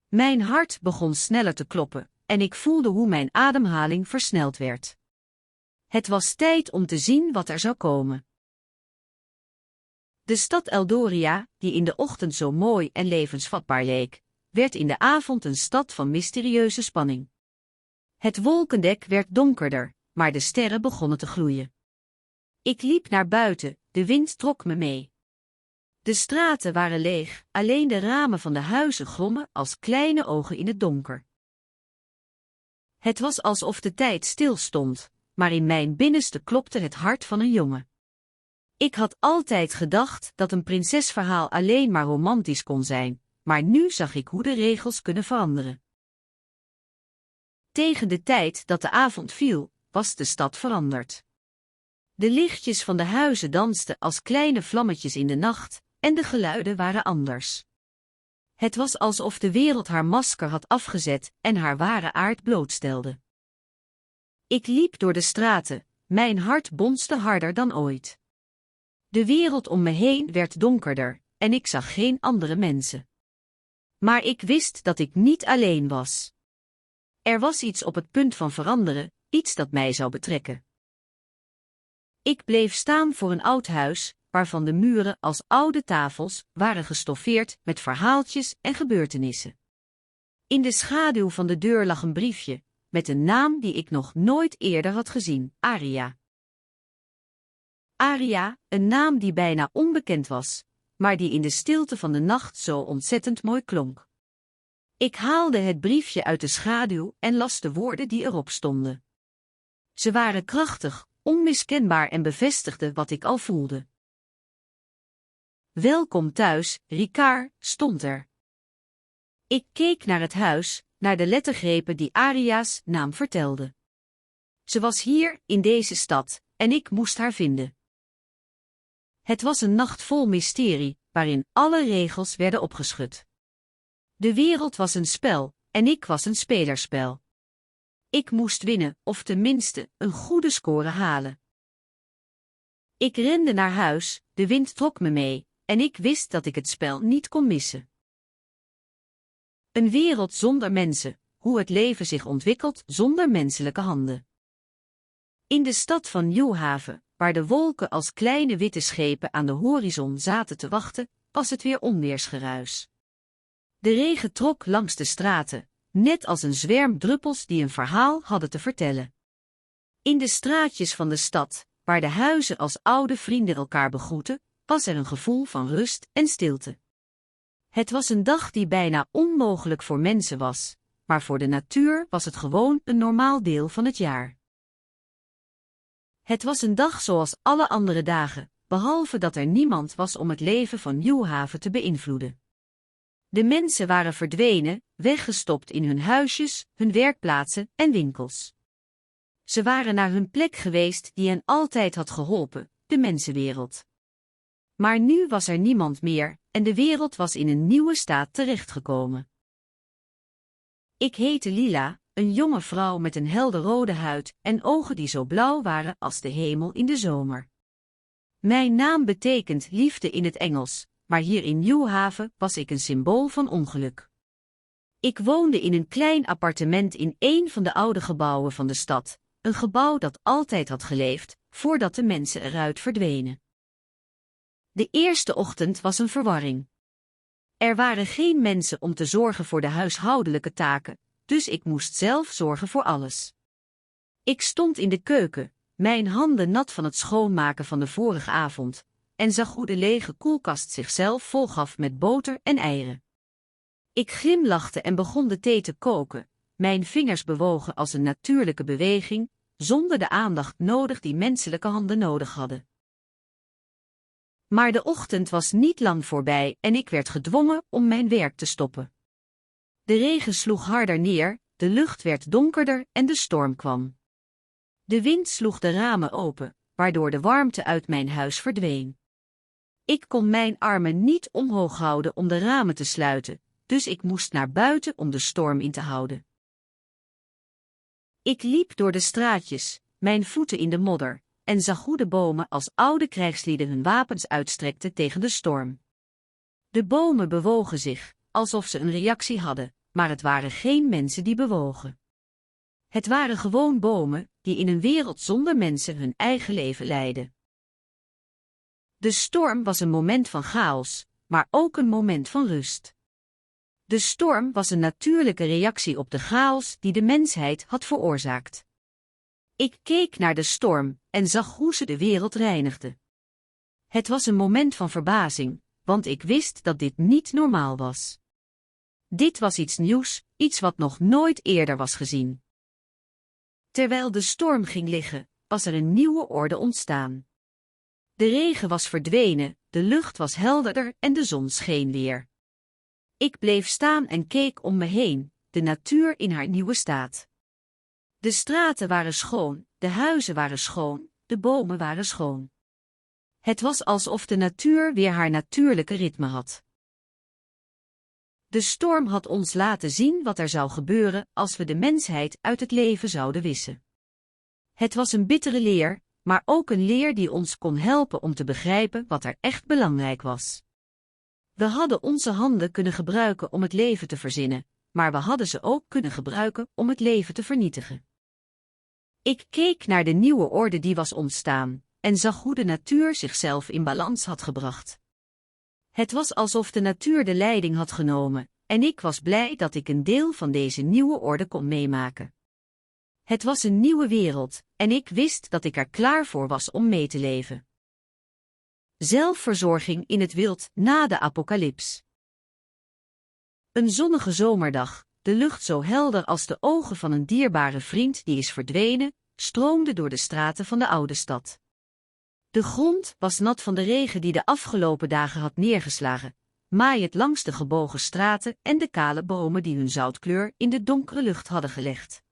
Mijn hart begon sneller te kloppen, en ik voelde hoe mijn ademhaling versneld werd. Het was tijd om te zien wat er zou komen. De stad Aldoria, die in de ochtend zo mooi en levensvatbaar leek, werd in de avond een stad van mysterieuze spanning. Het wolkendek werd donkerder, maar de sterren begonnen te gloeien. Ik liep naar buiten, de wind trok me mee. De straten waren leeg, alleen de ramen van de huizen glommen als kleine ogen in het donker. Het was alsof de tijd stilstond, maar in mijn binnenste klopte het hart van een jongen. Ik had altijd gedacht dat een prinsesverhaal alleen maar romantisch kon zijn, maar nu zag ik hoe de regels kunnen veranderen. Tegen de tijd dat de avond viel, was de stad veranderd. De lichtjes van de huizen dansten als kleine vlammetjes in de nacht, en de geluiden waren anders. Het was alsof de wereld haar masker had afgezet en haar ware aard blootstelde. Ik liep door de straten, mijn hart bonste harder dan ooit. De wereld om me heen werd donkerder, en ik zag geen andere mensen. Maar ik wist dat ik niet alleen was. Er was iets op het punt van veranderen, iets dat mij zou betrekken. Ik bleef staan voor een oud huis, waarvan de muren als oude tafels waren gestoffeerd met verhaaltjes en gebeurtenissen. In de schaduw van de deur lag een briefje, met een naam die ik nog nooit eerder had gezien, Aria. Aria, een naam die bijna onbekend was, maar die in de stilte van de nacht zo ontzettend mooi klonk. Ik haalde het briefje uit de schaduw en las de woorden die erop stonden. Ze waren krachtig, onmiskenbaar en bevestigden wat ik al voelde. Welkom thuis, Ricard, stond er. Ik keek naar het huis, naar de lettergrepen die Aria's naam vertelden. Ze was hier, in deze stad, en ik moest haar vinden. Het was een nacht vol mysterie, waarin alle regels werden opgeschud. De wereld was een spel, en ik was een spelerspel. Ik moest winnen, of tenminste, een goede score halen. Ik rende naar huis, de wind trok me mee, en ik wist dat ik het spel niet kon missen. Een wereld zonder mensen, hoe het leven zich ontwikkelt zonder menselijke handen. In de stad van Newhaven, waar de wolken als kleine witte schepen aan de horizon zaten te wachten, was het weer onweersgeruis. De regen trok langs de straten, net als een zwerm druppels die een verhaal hadden te vertellen. In de straatjes van de stad, waar de huizen als oude vrienden elkaar begroetten, was er een gevoel van rust en stilte. Het was een dag die bijna onmogelijk voor mensen was, maar voor de natuur was het gewoon een normaal deel van het jaar. Het was een dag zoals alle andere dagen, behalve dat er niemand was om het leven van Newhaven te beïnvloeden. De mensen waren verdwenen, weggestopt in hun huisjes, hun werkplaatsen en winkels. Ze waren naar hun plek geweest die hen altijd had geholpen, de mensenwereld. Maar nu was er niemand meer, en de wereld was in een nieuwe staat terechtgekomen. Ik heette Lila, een jonge vrouw met een helderrode huid en ogen die zo blauw waren als de hemel in de zomer. Mijn naam betekent liefde in het Engels, maar hier in Newhaven was ik een symbool van ongeluk. Ik woonde in een klein appartement in een van de oude gebouwen van de stad, een gebouw dat altijd had geleefd, voordat de mensen eruit verdwenen. De eerste ochtend was een verwarring. Er waren geen mensen om te zorgen voor de huishoudelijke taken, dus ik moest zelf zorgen voor alles. Ik stond in de keuken, mijn handen nat van het schoonmaken van de vorige avond, en zag hoe de lege koelkast zichzelf volgaf met boter en eieren. Ik glimlachte en begon de thee te koken, mijn vingers bewogen als een natuurlijke beweging, zonder de aandacht nodig die menselijke handen nodig hadden. Maar de ochtend was niet lang voorbij en ik werd gedwongen om mijn werk te stoppen. De regen sloeg harder neer, de lucht werd donkerder en de storm kwam. De wind sloeg de ramen open, waardoor de warmte uit mijn huis verdween. Ik kon mijn armen niet omhoog houden om de ramen te sluiten, dus ik moest naar buiten om de storm in te houden. Ik liep door de straatjes, mijn voeten in de modder, en zag hoe de bomen als oude krijgslieden hun wapens uitstrekten tegen de storm. De bomen bewogen zich, alsof ze een reactie hadden, maar het waren geen mensen die bewogen. Het waren gewoon bomen, die in een wereld zonder mensen hun eigen leven leidden. De storm was een moment van chaos, maar ook een moment van rust. De storm was een natuurlijke reactie op de chaos die de mensheid had veroorzaakt. Ik keek naar de storm en zag hoe ze de wereld reinigde. Het was een moment van verbazing, want ik wist dat dit niet normaal was. Dit was iets nieuws, iets wat nog nooit eerder was gezien. Terwijl de storm ging liggen, was er een nieuwe orde ontstaan. De regen was verdwenen, de lucht was helderder en de zon scheen weer. Ik bleef staan en keek om me heen, de natuur in haar nieuwe staat. De straten waren schoon, de huizen waren schoon, de bomen waren schoon. Het was alsof de natuur weer haar natuurlijke ritme had. De storm had ons laten zien wat er zou gebeuren als we de mensheid uit het leven zouden wissen. Het was een bittere leer, maar ook een leer die ons kon helpen om te begrijpen wat er echt belangrijk was. We hadden onze handen kunnen gebruiken om het leven te verzinnen, maar we hadden ze ook kunnen gebruiken om het leven te vernietigen. Ik keek naar de nieuwe orde die was ontstaan, en zag hoe de natuur zichzelf in balans had gebracht. Het was alsof de natuur de leiding had genomen, en ik was blij dat ik een deel van deze nieuwe orde kon meemaken. Het was een nieuwe wereld, en ik wist dat ik er klaar voor was om mee te leven. Zelfverzorging in het wild na de apocalyps. Een zonnige zomerdag, de lucht zo helder als de ogen van een dierbare vriend die is verdwenen, stroomde door de straten van de oude stad. De grond was nat van de regen die de afgelopen dagen had neergeslagen, maaiend langs de gebogen straten en de kale bomen die hun zoutkleur in de donkere lucht hadden gelegd.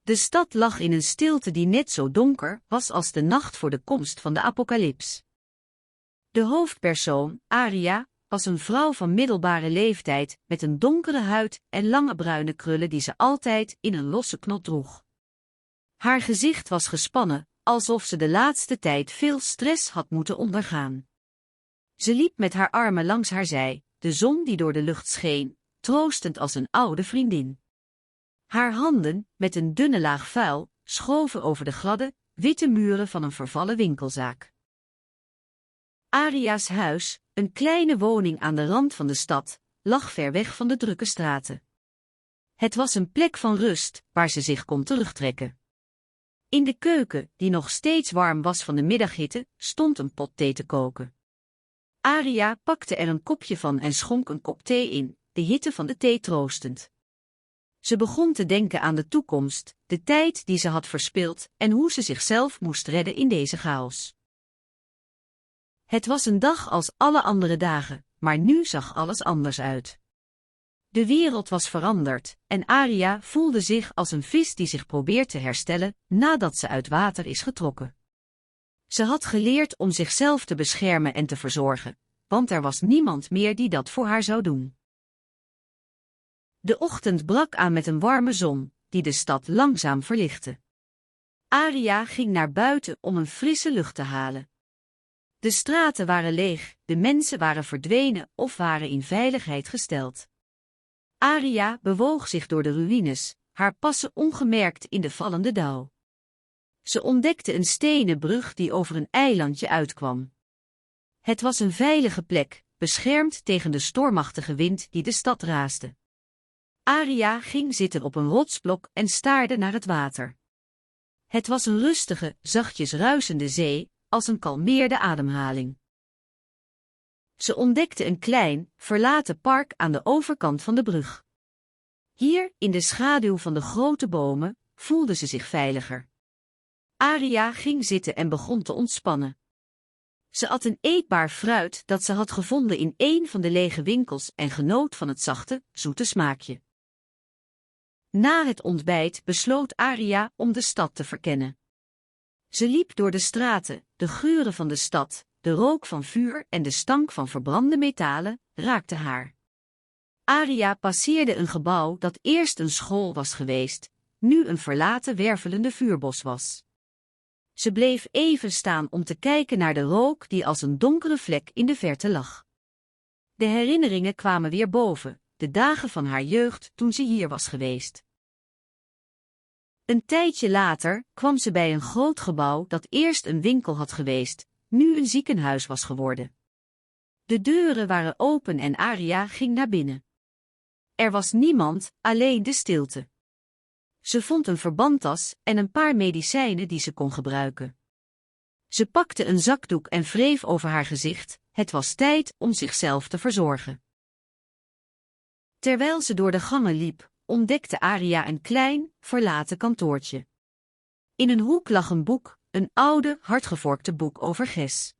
De stad lag in een stilte die net zo donker was als de nacht voor de komst van de apocalyps. De hoofdpersoon, Aria, was een vrouw van middelbare leeftijd met een donkere huid en lange bruine krullen die ze altijd in een losse knot droeg. Haar gezicht was gespannen, alsof ze de laatste tijd veel stress had moeten ondergaan. Ze liep met haar armen langs haar zij, de zon die door de lucht scheen, troostend als een oude vriendin. Haar handen, met een dunne laag vuil, schoven over de gladde, witte muren van een vervallen winkelzaak. Aria's huis, een kleine woning aan de rand van de stad, lag ver weg van de drukke straten. Het was een plek van rust, waar ze zich kon terugtrekken. In de keuken, die nog steeds warm was van de middaghitte, stond een pot thee te koken. Aria pakte er een kopje van en schonk een kop thee in, de hitte van de thee troostend. Ze begon te denken aan de toekomst, de tijd die ze had verspild en hoe ze zichzelf moest redden in deze chaos. Het was een dag als alle andere dagen, maar nu zag alles anders uit. De wereld was veranderd, en Aria voelde zich als een vis die zich probeert te herstellen nadat ze uit water is getrokken. Ze had geleerd om zichzelf te beschermen en te verzorgen, want er was niemand meer die dat voor haar zou doen. De ochtend brak aan met een warme zon, die de stad langzaam verlichtte. Aria ging naar buiten om een frisse lucht te halen. De straten waren leeg, de mensen waren verdwenen of waren in veiligheid gesteld. Aria bewoog zich door de ruïnes, haar passen ongemerkt in de vallende dauw. Ze ontdekte een stenen brug die over een eilandje uitkwam. Het was een veilige plek, beschermd tegen de stormachtige wind die de stad raasde. Aria ging zitten op een rotsblok en staarde naar het water. Het was een rustige, zachtjes ruisende zee, als een kalmeerde ademhaling. Ze ontdekte een klein, verlaten park aan de overkant van de brug. Hier, in de schaduw van de grote bomen, voelde ze zich veiliger. Aria ging zitten en begon te ontspannen. Ze at een eetbaar fruit dat ze had gevonden in een van de lege winkels en genoot van het zachte, zoete smaakje. Na het ontbijt besloot Aria om de stad te verkennen. Ze liep door de straten, de geuren van de stad, de rook van vuur en de stank van verbrande metalen raakten haar. Aria passeerde een gebouw dat eerst een school was geweest, nu een verlaten wervelende vuurbos was. Ze bleef even staan om te kijken naar de rook die als een donkere vlek in de verte lag. De herinneringen kwamen weer boven, de dagen van haar jeugd toen ze hier was geweest. Een tijdje later kwam ze bij een groot gebouw dat eerst een winkel had geweest, nu een ziekenhuis was geworden. De deuren waren open en Aria ging naar binnen. Er was niemand, alleen de stilte. Ze vond een verbandtas en een paar medicijnen die ze kon gebruiken. Ze pakte een zakdoek en wreef over haar gezicht, het was tijd om zichzelf te verzorgen. Terwijl ze door de gangen liep, ontdekte Aria een klein, verlaten kantoortje. In een hoek lag een boek, een oude, hardgevorkte boek over Ges.